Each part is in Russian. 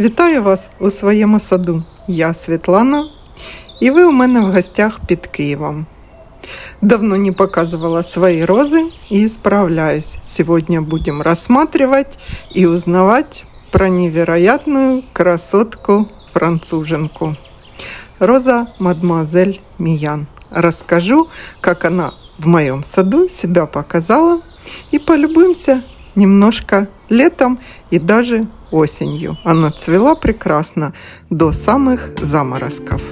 Вітаю вас у своєму саду. Я Світлана, і ви у мене в гостях під Киевом. Давно не показывала свои розы и исправляюсь. Сегодня будем рассматривать и узнавать про невероятную красотку-француженку. Роза Мадемуазель Миян. Расскажу, как она в моем саду себя показала, и полюбуемся немножко летом и даже осенью. Она цвела прекрасно до самых заморозков.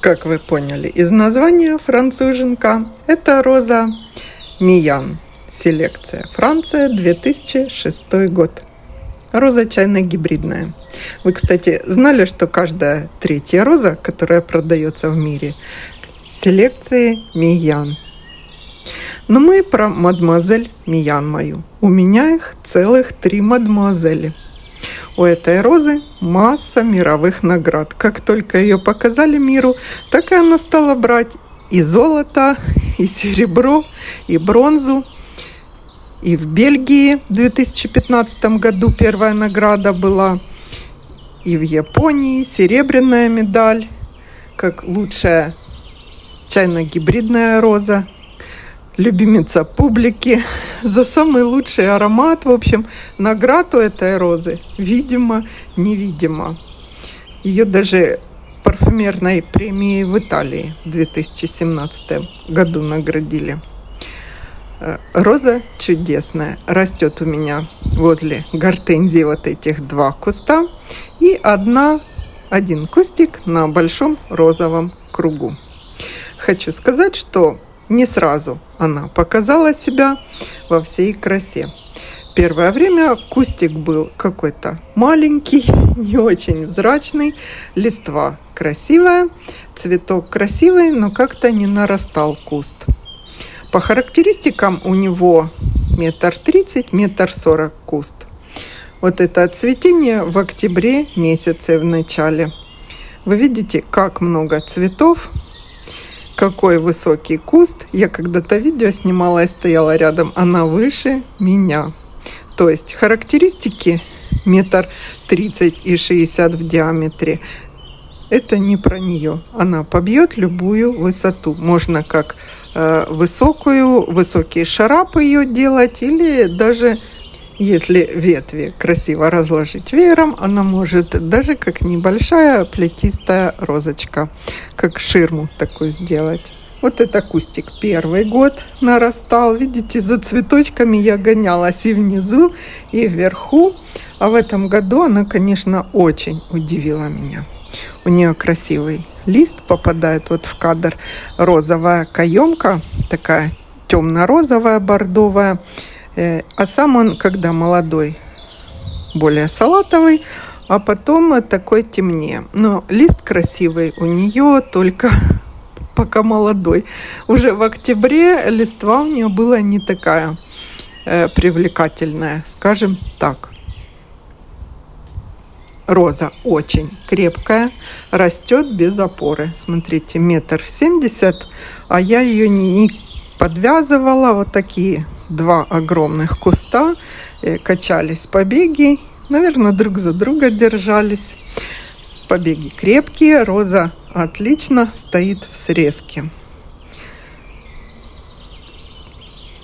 Как вы поняли из названия, француженка, это роза Миян. Селекция Франция, 2006 год. Роза чайно-гибридная. Вы, кстати, знали, что каждая третья роза, которая продается в мире, селекции Миян. Но мы про мадемуазель Миян мою. У меня их целых 3 мадемуазели. У этой розы масса мировых наград. Как только ее показали миру, так и она стала брать и золото, и серебро, и бронзу. И в Бельгии в 2015 году первая награда была. И в Японии серебряная медаль, как лучшая чайно-гибридная роза. Любимица публики за самый лучший аромат. В общем, наград у этой розы видимо-невидимо. Ее даже парфюмерной премией в Италии в 2017 году наградили. Роза чудесная. Растет у меня возле гортензии вот этих 2 куста и один кустик на большом розовом кругу. Хочу сказать, что не сразу она показала себя во всей красе. Первое время кустик был какой-то маленький, не очень взрачный, листва красивая, цветок красивый, но как-то не нарастал куст. По характеристикам у него 1,30 м, 1,40 м куст. Вот это цветение в октябре месяце в начале. Вы видите, как много цветов. Какой высокий куст. Я когда-то видео снимала и стояла рядом. Она выше меня. То есть характеристики 1,30 м и 60 в диаметре. Это не про нее. Она побьет любую высоту. Можно как высокие шарапы ее делать. Или даже если ветви красиво разложить веером, она может даже как небольшая плетистая розочка, как ширму такую сделать. Вот это кустик первый год нарастал. Видите, за цветочками я гонялась и внизу, и вверху. А в этом году она, конечно, очень удивила меня. У нее красивый лист попадает вот в кадр. Розовая каемка, такая темно-розовая, бордовая. А сам он, когда молодой, более салатовый, а потом такой темнее. Но лист красивый у нее, только пока молодой. Уже в октябре листва у нее была не такая привлекательная, скажем так. Роза очень крепкая, растет без опоры. Смотрите, 1,70 м, а я ее не подвязывала. Вот такие 2 огромных куста, качались побеги, наверное, друг за друга держались. Побеги крепкие, роза отлично стоит в срезке.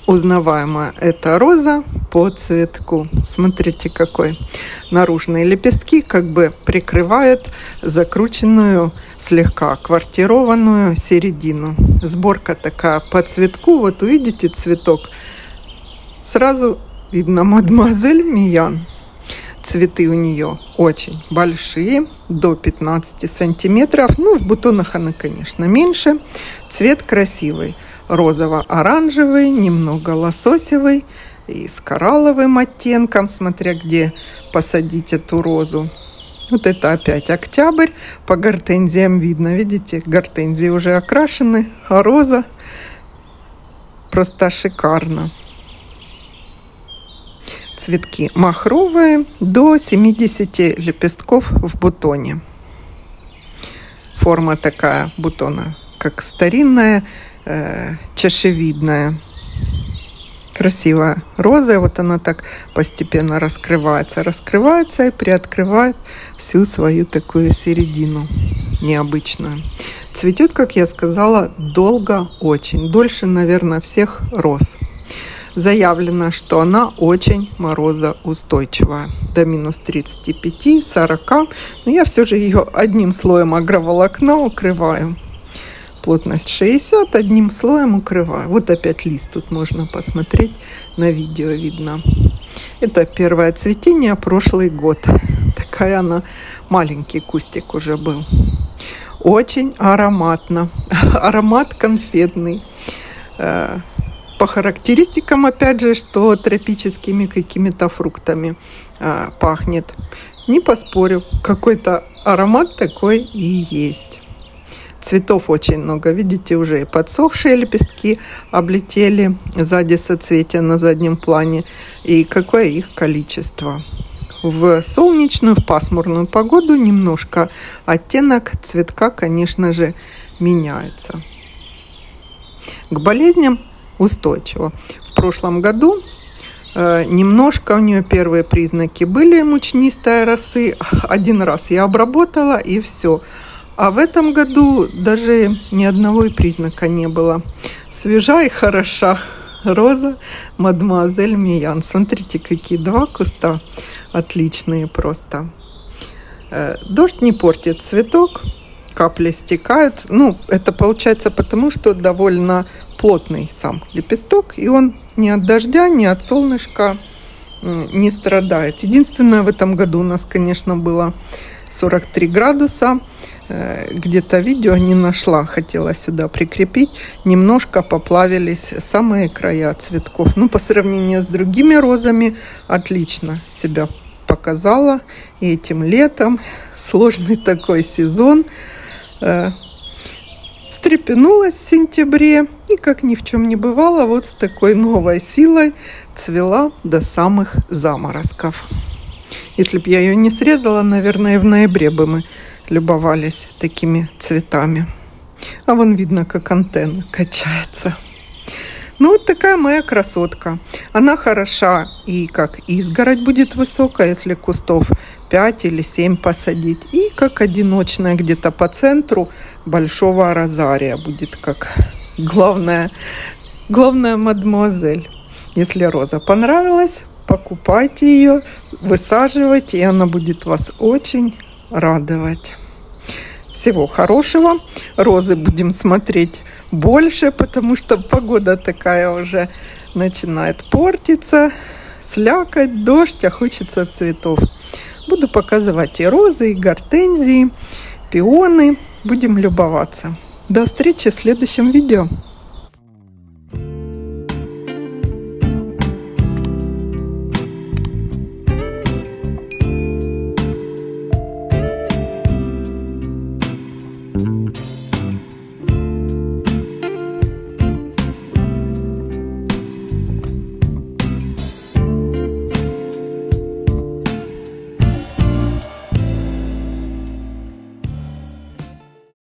Узнаваемая эта роза по цветку. Смотрите, какой. Наружные лепестки как бы прикрывают закрученную, слегка квартированную середину. Сборка такая по цветку. Вот увидите цветок. Сразу видно мадемуазель Миян. Цветы у нее очень большие, до 15 сантиметров. Ну, в бутонах она, конечно, меньше. Цвет красивый. Розово-оранжевый, немного лососевый и с коралловым оттенком, смотря где посадить эту розу. Вот это опять октябрь. По гортензиям видно, видите, гортензии уже окрашены, а роза просто шикарно. цветки махровые, до 70 лепестков в бутоне. Форма такая бутона, как старинная, чашевидная. Красивая роза, вот она так постепенно раскрывается и приоткрывает всю свою такую середину необычную. Цветет, как я сказала, долго очень, дольше, наверное, всех роз. Заявлено, что она очень морозоустойчивая, до минус 35-40, но я все же ее одним слоем агроволокна укрываю. Плотность 60, одним слоем укрываю. Вот опять лист, тут можно посмотреть, на видео видно. Это первое цветение, прошлый год. Такая она, маленький кустик уже был. Очень ароматно, аромат конфетный. По характеристикам, опять же, что тропическими какими-то фруктами пахнет. Не поспорю, какой-то аромат такой и есть. Цветов очень много, видите, уже и подсохшие лепестки облетели сзади соцветия на заднем плане. И какое их количество. В солнечную, в пасмурную погоду немножко оттенок цветка, конечно же, меняется. К болезням устойчиво. В прошлом году немножко у нее первые признаки были мучнистой росы. Один раз я обработала и все. А в этом году даже ни одного признака не было. Свежа и хороша роза Мадемуазель Миян. Смотрите, какие два куста отличные просто. Дождь не портит цветок, капли стекают. Ну, это получается потому, что довольно плотный сам лепесток, и он ни от дождя, ни от солнышка не страдает. Единственное, в этом году у нас, конечно, было 43 градуса. Где-то видео не нашла, хотела сюда прикрепить. Немножко поплавились самые края цветков. Ну, по сравнению с другими розами, отлично себя показала. И этим летом, сложный такой сезон, встрепенулась в сентябре и, как ни в чем не бывало, вот с такой новой силой цвела до самых заморозков. Если бы я ее не срезала, наверное, и в ноябре бы мы любовались такими цветами. А вон видно, как антенна качается. Ну, вот такая моя красотка. Она хороша и как изгородь будет высокая, если кустов 5 или 7 посадить. И как одиночная где-то по центру большого розария будет как главная мадемуазель. Если роза понравилась, покупайте ее, высаживайте, и она будет вас очень радовать. Всего хорошего. Розы будем смотреть больше, потому что погода такая уже начинает портиться. Слякоть, дождь, а хочется цветов. Буду показывать и розы, и гортензии, пионы. Будем любоваться. До встречи в следующем видео.